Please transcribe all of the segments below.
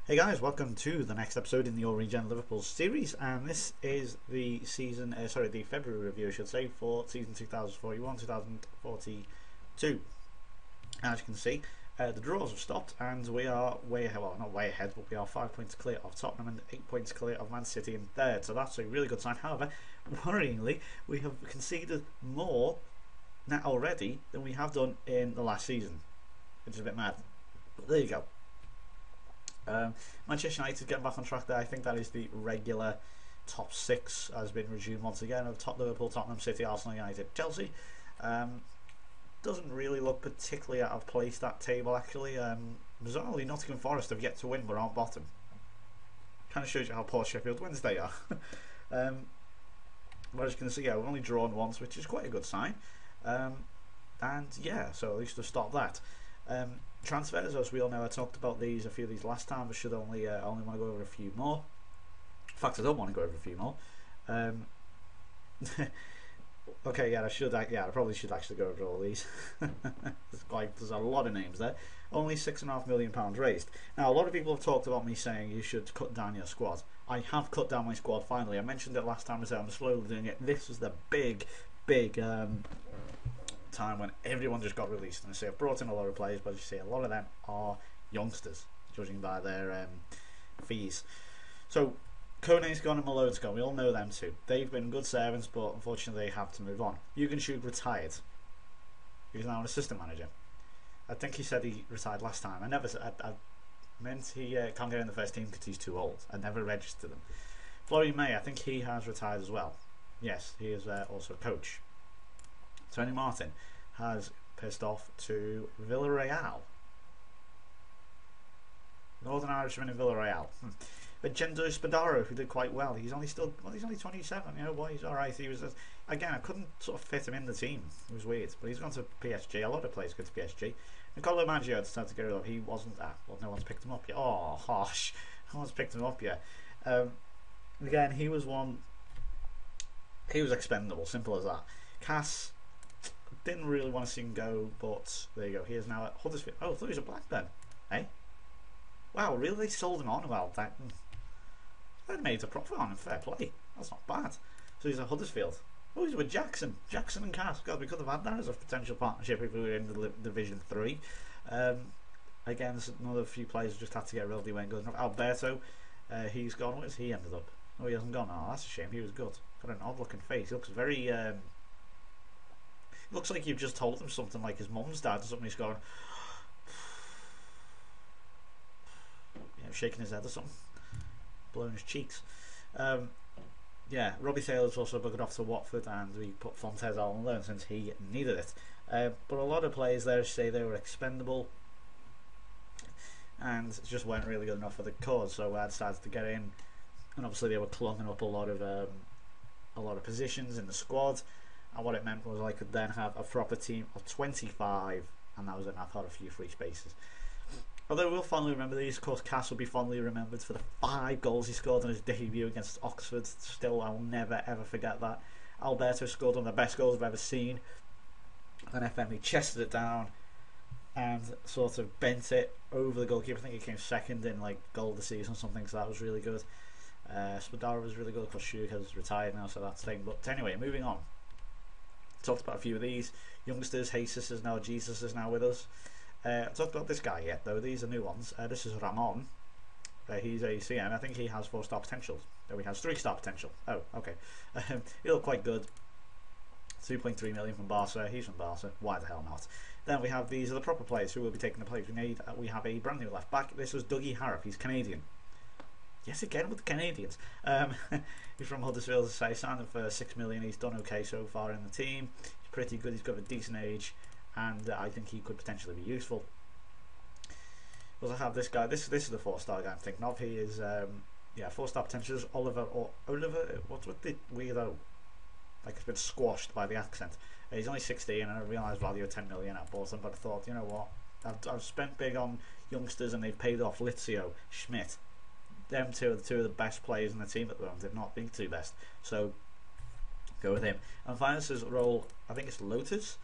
Hey guys, welcome to the next episode in the All-Regen Liverpool series, and this is the the February review, I should say, for season 2041-2042. As you can see, the draws have stopped, and we are way ahead. Well, not way ahead, but we are 5 points clear of Tottenham and 8 points clear of Man City in third. So that's a really good sign. However, worryingly, we have conceded more now already than we have done in the last season, which is a bit mad. But there you go. Manchester United getting back on track there. I think that is the regular top six has been resumed once again of Liverpool, Tottenham, City, Arsenal, United, Chelsea. Doesn't really look particularly out of place, that table actually. Bizarrely, Nottingham Forest have yet to win but aren't bottom. Kind of shows you how poor Sheffield Wednesday are. But as you can see, we've only drawn once, which is quite a good sign. And yeah, so at least we've stopped that. Transfers, as we all know, I talked about a few of these last time. I should only want to go over a few more. In fact, I don't want to go over a few more. Okay, yeah, I probably should actually go over all these. There's a lot of names there. Only £6.5 million raised. Now, a lot of people have talked about me saying you should cut down your squad. I have cut down my squad finally. I mentioned it last time. I said I'm slowly doing it. This is the big time when everyone just got released, and I say I've brought in a lot of players, but as you see, a lot of them are youngsters, judging by their fees. So Kone's gone and Malone's gone. We all know them too. They've been good servants, but unfortunately they have to move on. Jürgen retired. He's now an assistant manager. I think he said he retired last time. I meant he can't get in the first team because he's too old. I never registered him. Florian May, I think he has retired as well. Yes, he is also a coach. Tony Martin has pissed off to Villarreal. Northern Irishman in Villarreal. Vincenzo Spadaro, who did quite well. He's only 27. You know what? He's all right. He was again. I couldn't sort of fit him in the team. It was weird. But he's gone to PSG. A lot of players go to PSG. Nicolo Maggio decided to get rid of. He wasn't that. Well, no one's picked him up yet. Oh, harsh. No one's picked him up yet. Again, he was one. He was expendable. Simple as that. Cass. Didn't really want to see him go, but there you go. He is now at Huddersfield. Oh, I thought he was a Blackburn. Eh? Wow, really? They sold him on? Well, they made a profit on him. Fair play. That's not bad. So he's at Huddersfield. Oh, he's with Jackson. Jackson and Cass. God, we could have had that as a potential partnership if we were in the Division 3. Again, there's another few players who just had to get rid of. They weren't good enough. Alberto, he's gone. Where's he ended up? Oh, he hasn't gone. Oh, that's a shame. He was good. Got an odd looking face. He looks very... looks like you've just told him something like his mum's dad or something. He's going, shaking his head or something, blowing his cheeks. Yeah, Robbie Taylor's also buggered off to Watford, and we put Fontes on loan since he needed it. But a lot of players there say they were expendable, and just weren't really good enough for the cause. So I decided to get in, and obviously they were clogging up a lot of positions in the squad. And what it meant was I could then have a proper team of 25, and that was enough. I had a few free spaces. Although we'll fondly remember these, of course, Cass will be fondly remembered for the 5 goals he scored on his debut against Oxford. Still, I'll never ever forget that. Alberto scored one of the best goals I've ever seen. And FM, he chested it down and sort of bent it over the goalkeeper. I think he came second in like goal of the season or something, so that was really good. Spadaro was really good. Of course, Shug has retired now, so that's the thing. But anyway, moving on. Talked about a few of these youngsters. Jesus is now with us. I talked about this guy yet though. These are new ones. This is Ramon. He's a CM. I think he has 4-star potential. No, he has 3-star potential. Oh, okay. He looked quite good. 2.3 million from Barca. He's from Barca. Why the hell not? Then we have these are the proper players who will be taking the place. We have a brand new left back. This was Dougie Harrop. He's Canadian. Yes, again with the Canadians. He's from Huddersfield, as I say. Signed him for $6 million. He's done okay so far in the team. He's pretty good. He's got a decent age, and I think he could potentially be useful. We also have this guy. This is the 4-star guy I'm thinking of. He is 4-star potential. Oliver. What's with the weirdo? Like it's been squashed by the accent. He's only 16, and I realised value of 10 million at bought him, but I thought, you know what? I've spent big on youngsters, and they've paid off. Lizio, Schmidt. Them two are the of the best players in the team at the moment, if not the 2 best. So go with him. And Finance's role, I think it's Lotus.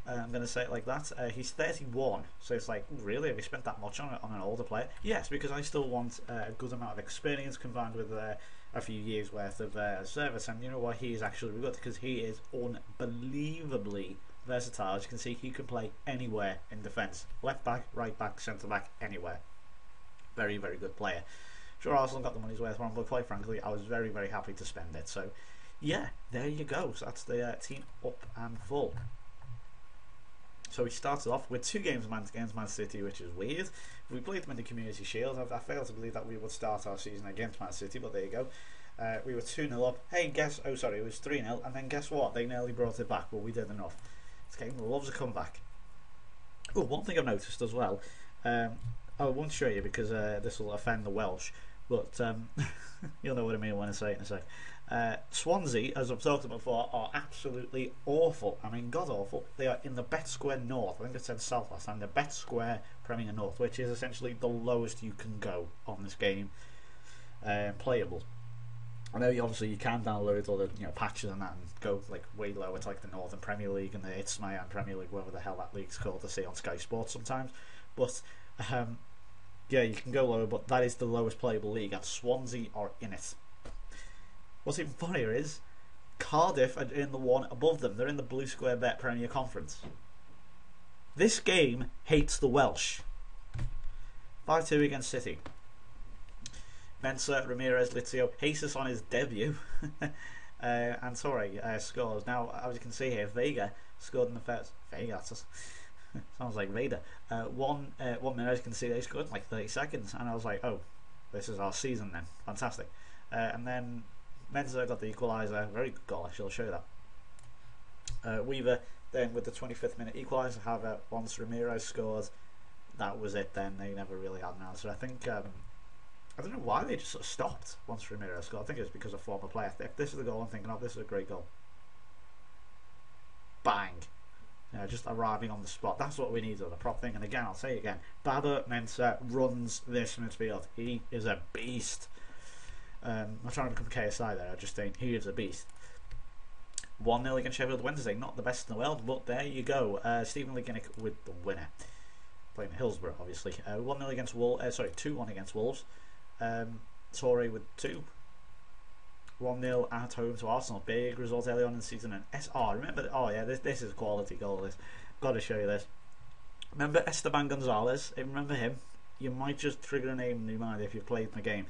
I'm going to say it like that. He's 31, so it's like, really, have you spent that much on an older player? Yes, because I still want a good amount of experience combined with a few years worth of service, and you know what, he is actually good because he is unbelievably versatile. As you can see, he can play anywhere in defence, left back, right back, centre back, anywhere. Very, very good player. Sure, Arsenal got the money's worth for him, but quite frankly, I was very, very happy to spend it. So yeah, there you go. So that's the team up and full. So we started off with 2 games against Man City, which is weird. We played them in the Community Shield. I failed to believe that we would start our season against Man City, but there you go. We were 2-0 up. Hey, it was 3-0, and then guess what? They nearly brought it back, but we did enough. This game loves a comeback. Oh, one thing I've noticed as well. I won't show you because this will offend the Welsh, but you'll know what I mean when I say it in a sec. Swansea, as I've talked about before, are absolutely awful. I mean, god awful. They are in the Bet Square North. I think it said South last time. The Bet Square Premier North, which is essentially the lowest you can go on this game, playable. I know obviously you can download all the patches and that and go like way lower to like the Northern Premier League and the Isthmian Premier League, whatever the hell that league's called, to see on Sky Sports sometimes. But yeah, you can go lower, but that is the lowest playable league, and Swansea are in it. What's even funnier is Cardiff are in the one above them. They're in the Blue Square Bet Premier Conference. This game hates the Welsh. 5-2 against City. Mensah, Ramirez, Lazio, Jesus on his debut. And Torre scores. Now, as you can see here, Vega scored in the first. Vega, sounds like Vader. 1 minute, as you can see, they scored in like 30 seconds. And I was like, oh, this is our season then. Fantastic. And then Mensah got the equaliser. Very good goal, actually, I'll show you that. Weaver then with the 25th minute equaliser. However, once Ramirez scored, that was it then. They never really had an answer. I think, I don't know why they just sort of stopped once Ramirez scored. I think it was because of former player. If this is the goal I'm thinking of, this is a great goal. Bang! Just arriving on the spot. That's what we need on a prop thing. And again, I'll say it again, Baba Mensah runs this midfield. He is a beast. I'm not trying to become KSI there, I just think he is a beast. 1-0 against Sheffield Wednesday, not the best in the world, but there you go. Stephen Leginick with the winner. Playing Hillsborough, obviously. 1-0 against Wolves, 2-1 against Wolves. Torre with 2. 1-0 at home to Arsenal. Big result early on in the season. And SR, remember, oh yeah, this is a quality goal. This, got to show you this. Remember Esteban Gonzalez? Remember him? You might just trigger a name in your mind if you've played the game.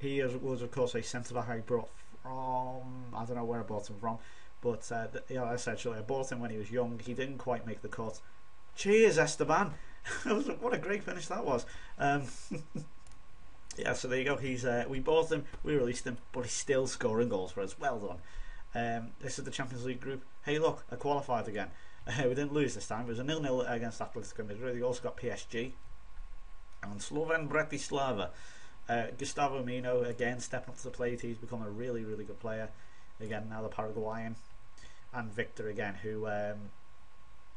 He was, of course, a centre-back I brought from, I don't know where I bought him from, but essentially I bought him when he was young. He didn't quite make the cut. Cheers, Esteban! What a great finish that was. Yeah, so there you go. He's we bought him, we released him, but he's still scoring goals for us. Well done. This is the Champions League group. Hey, look, I qualified again. We didn't lose this time. It was a 0-0 against Atletico Madrid. We also got PSG and Slovan Bratislava. Gustavo Mino again stepping up to the plate. He's become a really, really good player. Again, now the Paraguayan. And Victor again, who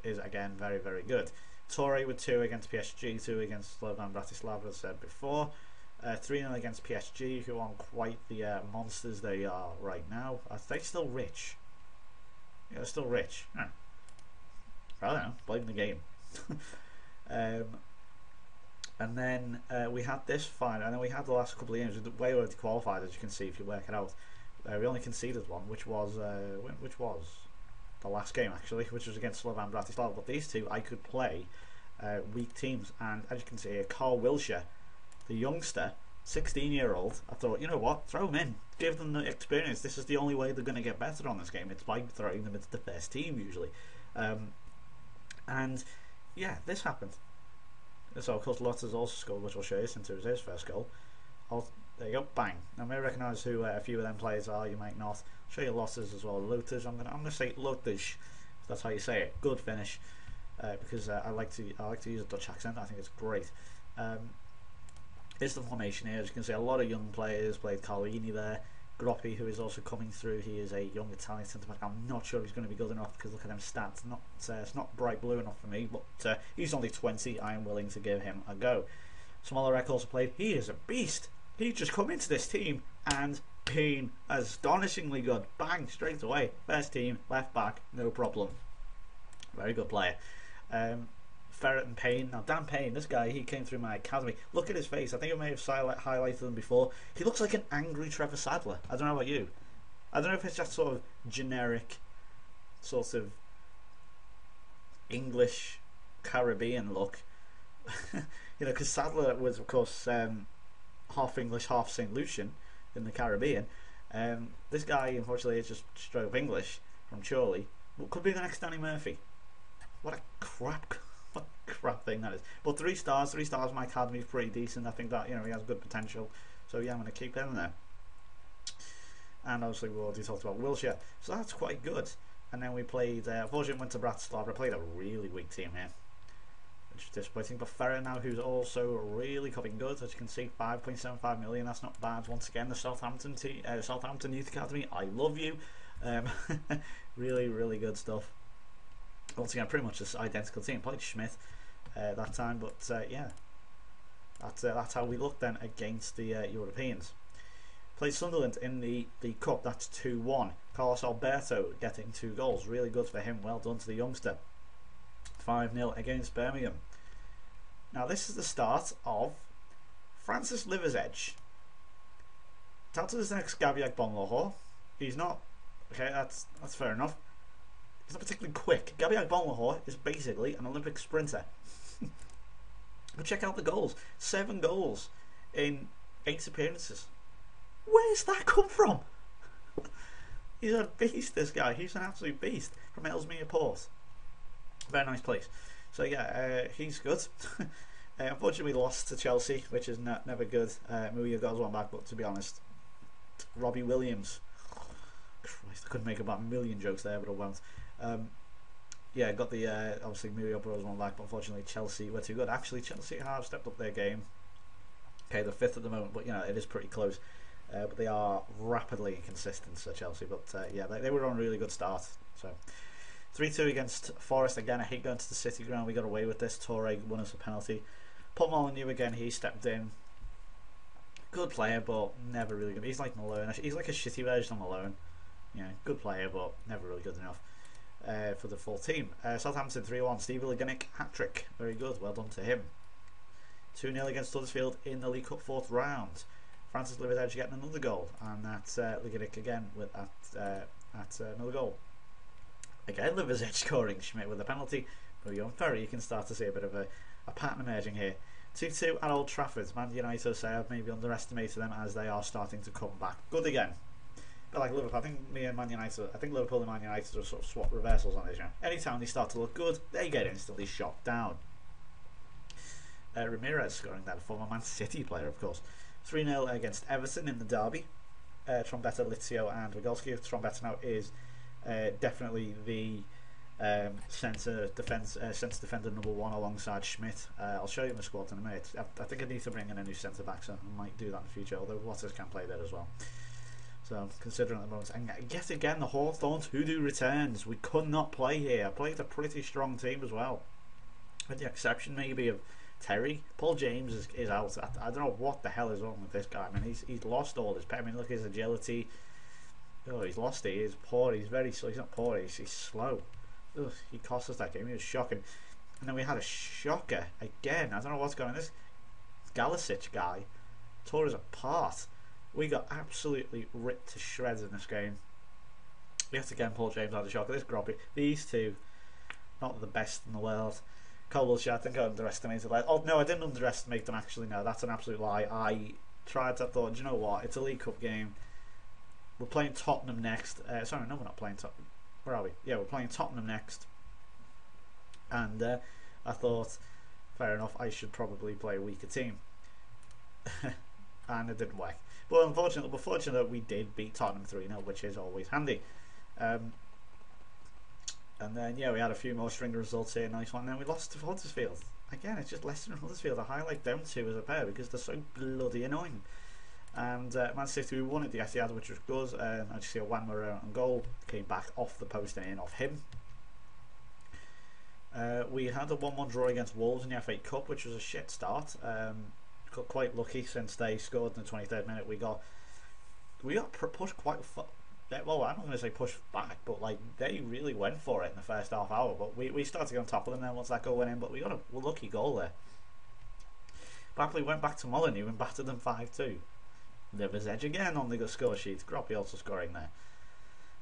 is again very, very good. Torre with 2 against PSG, 2 against Slovan Bratislava, as I said before. 3-0 against PSG, who aren't quite the monsters they are right now. Are they still rich? Yeah, they're still rich. I don't know, blame the game. And then we had this final, and then we had the last couple of games. We already qualified, as you can see if you work it out. We only conceded one, which was the last game actually, which was against Slovan Bratislava. But these two I could play weak teams, and as you can see here, Carl Wilshire, the youngster, 16-year-old, I thought, you know what, throw him in, give them the experience. This is the only way they're going to get better on this game. It's by throwing them into the first team usually. And yeah, this happened. So of course Lutz has also scored, which I'll show you since it was his first goal. There you go, bang. Now you may recognise who a few of them players are, you might not. I'll show you Lottes as well. Lottes, I'm gonna say Lottes, if that's how you say it. Good finish, because I like to use a Dutch accent. I think it's great. Here's the formation here. As you can see, a lot of young players. Played Carlini there. Groppi, who is also coming through. He is a young Italian centre back. I'm not sure he's going to be good enough because look at them stats. It's not bright blue enough for me, but he's only 20. I am willing to give him a go. Some other records played. He is a beast. He just come into this team and been astonishingly good. Bang, straight away. First team, left back, no problem. Very good player. Ferret and Payne. Now Dan Payne, this guy, he came through my academy. Look at his face. I think I may have highlighted him before. He looks like an angry Trevor Sadler. I don't know about you. I don't know if it's just sort of generic, sort of English Caribbean look. You know, because Sadler was, of course, half English, half St. Lucian in the Caribbean. This guy, unfortunately, is just straight up English from Chorley. What could be the next Danny Murphy? What a crap thing that is. But 3 stars. 3 stars. My academy is pretty decent. I think that, you know, he has good potential. So yeah, I'm going to keep him there. And obviously we already talked about Wilshire, so that's quite good. And then we played, unfortunately went to Bratislava. I played a really weak team here, which is disappointing. But Ferrer now, who's also really coming good, as you can see, 5.75 million. That's not bad. Once again, the Southampton Youth Academy, I love you. Really, really good stuff. Once again, pretty much this identical team. Played Schmidt that time, but yeah, that's how we looked then against the Europeans. Played Sunderland in the Cup. That's 2-1. Carlos Alberto getting 2 goals. Really good for him. Well done to the youngster. 5-0 against Birmingham. Now this is the start of Francis Liversedge. Touted as the next Gabiak Bonloho. He's not. Okay, that's fair enough. He's not particularly quick. Gabiak Bonloho is basically an Olympic sprinter. But check out the goals. 7 goals in 8 appearances. Where's that come from? He's a beast, this guy. He's an absolute beast. From Ellesmere Port. Very nice place. So yeah, he's good. Unfortunately we lost to Chelsea, which is never good. Muya got us one back, but to be honest, Robbie Williams, Christ, I couldn't make about a million jokes there, but I won't. Yeah, got the obviously Muya brought us one back, but unfortunately Chelsea were too good. Actually Chelsea have stepped up their game. Okay, they're 5th at the moment, but you know, it is pretty close. But they are rapidly inconsistent, so Chelsea. But yeah, they were on a really good start. So 3-2 against Forest. Again, I hate going to the City ground. We got away with this. Torre won us a penalty. Paul Molyneux again. He stepped in. Good player, but never really good. He's like Malone. He's like a shitty version of Malone. You know, good player, but never really good enough for the full team. Southampton 3-1. Steve Liganick hat-trick. Very good. Well done to him. 2-0 against Huddersfield in the League Cup 4th round. Francis Liversedge getting another goal, and that's Liganick again with another goal. Again, Liversedge scoring, Schmidt with a penalty. Moving on, Ferry, you can start to see a bit of a pattern emerging here. 2-2 at Old Trafford. Man United say I've maybe underestimated them as they are starting to come back. Good again. But like Liverpool, I think Liverpool and Man United are sort of swap reversals on this. You know? Anytime they start to look good, they get instantly shot down. Ramirez scoring that, a former Man City player, of course. 3-0 against Everton in the derby. Trombetta, Lizio and Wigolski. Trombetta now is definitely the centre defender number 1 alongside Schmidt. I'll show you my squad in a minute. I think I need to bring in a new centre back, so I might do that in the future, although Waters can play there as well. So considering at the moment, and yet again the Hawthorns hoodoo returns. We could not play here. I played a pretty strong team as well, with the exception maybe of Terry. Paul James is out. I don't know what the hell is wrong with this guy. I mean, he's lost all his. I mean, look at his agility. Oh, he's lost it. He's poor. He's very slow. He's not poor. He's slow. Ugh, he cost us that game. He was shocking. And then we had a shocker again. I don't know what's going on. This Galicic guy tore us apart. We got absolutely ripped to shreds in this game. Yet again, Paul James had a shocker. This Grobby. These two, not the best in the world. Cobbleshire, I think I underestimated them. Oh no, I didn't underestimate them actually. No, that's an absolute lie. I thought, do you know what? It's a League Cup game. We're playing Tottenham next. Sorry, no, we're not playing Tottenham. Where are we? Yeah, we're playing Tottenham next. And I thought, fair enough, I should probably play a weaker team. And it didn't work. But fortunately, we did beat Tottenham 3-0, which is always handy. And then, yeah, we had a few more string results here. Nice one. And then we lost to Huddersfield. Again, it's just Leicester and Huddersfield. I highlight them two as a pair because they're so bloody annoying. And Man City, we won at the Etihad, which was good. I just see a Wanmara on goal. Came back off the post and in off him. We had a 1-1 draw against Wolves in the FA Cup, which was a shit start. Got quite lucky since they scored in the 23rd minute. We got pushed quite far. well, I'm not going to say push back, but like they really went for it in the first half hour. But we started to get on top of them then once that goal went in. But we got a lucky goal there. Barkley went back to Molyneux and battered them 5-2. Liver's edge again on the score sheet. Groppy also scoring there.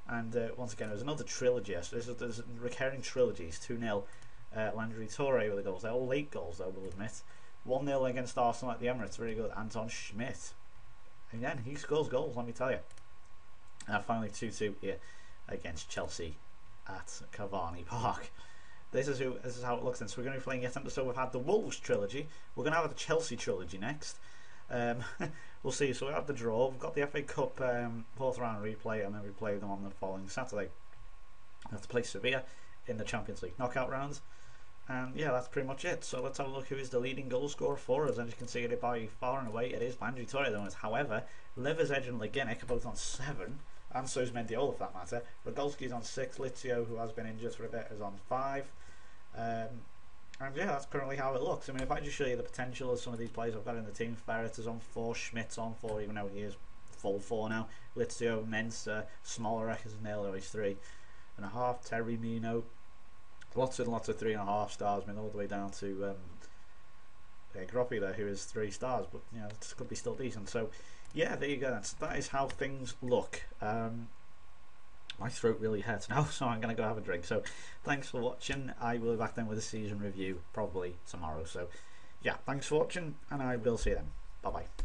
And once again, it was another trilogy. So there's recurring trilogies. 2-0. Landry Toure with the goals. They're all late goals, though, we'll admit. 1-0 against Arsenal at the Emirates. Very good. Anton Schmidt. Again, he scores goals, let me tell you. And finally 2-2 here against Chelsea at Cavani Park. This is how it looks. And so we're going to be playing yet another. So we've had the Wolves trilogy. We're going to have the Chelsea trilogy next. We'll see. So we have the draw. We've got the FA Cup fourth round replay, and then we play them on the following Saturday. We have to play Sevilla in the Champions League knockout rounds. And yeah, that's pretty much it. So let's have a look who is the leading goal scorer for us. As you can see, it by far and away it is Landry Toure. However, Liver's Edge and Legenic are both on 7, and so is Mendiola for that matter. Rogolski's on 6. Lizio, who has been injured for a bit, is on 5. And yeah, that's currently how it looks. I mean, if I just show you the potential of some of these players I've got in the team, Ferret is on 4, Schmidt's on 4, even though he is full 4 now. Lizio, Mensah, Smolarek is 0, he's 3.5. Terry Mino, lots of 3.5 stars. I mean, all the way down to Groppy there, who is 3 stars, but you know, this could be still decent. So yeah, there you go. That is how things look. My throat really hurts now, so I'm going to go have a drink. So thanks for watching. I will be back then with a season review probably tomorrow. So yeah, thanks for watching, and I will see you then. Bye bye.